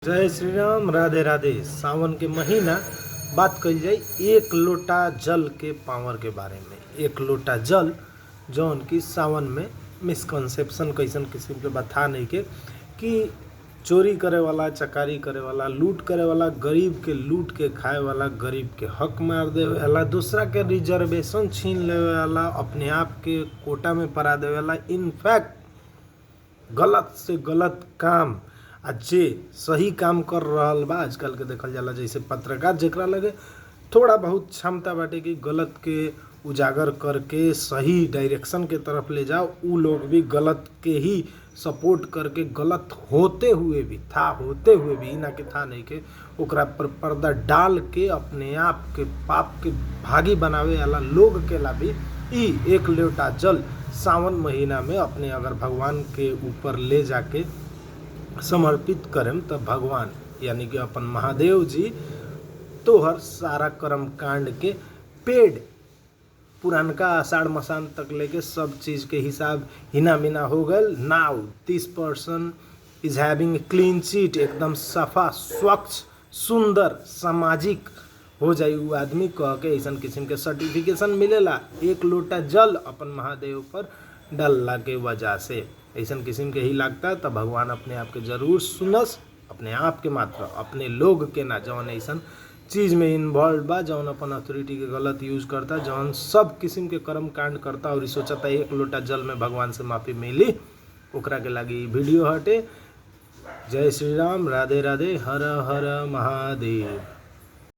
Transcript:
जय श्री राम, राधे राधे। सावन के महीना बात कल जाए एक लोटा जल के पावर के बारे में। एक लोटा जल जौन की सावन में मिसकंसेप्शन कैसन किस्म के बता नहीं के कि चोरी करे वाला, चकारी करे वाला, लूट करे वाला, गरीब के लूट के खाए वाला, गरीब के हक मार दे वाला, दूसरा के रिजर्वेशन छीन ले वाला, अपने आप के कोटा में परा दे वाला, इनफैक्ट गलत से गलत काम आ जे सही काम कर रहल बा। आजकल के देखल जाला जैसे पत्रकार जेकरा लगे थोड़ा बहुत क्षमता बाटे कि गलत के उजागर करके सही डायरेक्शन के तरफ ले जाओ, उ लोग भी गलत के ही सपोर्ट करके गलत होते हुए भी ना कि था नहीं के ओकरा पर पर्दा डाल के अपने आप के पाप के भागी बनावे वाला लोग के ला भी ई एक लोटा जल सावन महीना में अपने अगर भगवान के ऊपर ले जाके समर्पित करें तब भगवान यानी कि अपन महादेव जी तोहर सारा कर्म कांड के पेड़ पुरानका आषाढ़ मसान तक लेके सब चीज के हिसाब हिना मिना हो गल। Now this person is having clean chit, एकदम सफा स्वच्छ सुंदर सामाजिक हो जाई उ आदमी कह के ऐसा किस्म के सर्टिफिकेशन मिलेला एक लोटा जल अपन महादेव पर डालला के वजह से। ऐसा किस्म के ही लगता है तब भगवान अपने आप के जरूर सुनस, अपने आप के मात्र अपने लोग के ना जौन ऐसा चीज में इन्वॉल्व बा, जौन अपन अथॉरिटी के गलत यूज करता, जौन सब किस्म के कर्म कांड करता और सोचता एक लोटा जल में भगवान से माफी मिली, ओकरा के लागी वीडियो हटे। जय श्री राम, राधे राधे, हर हर महादेव।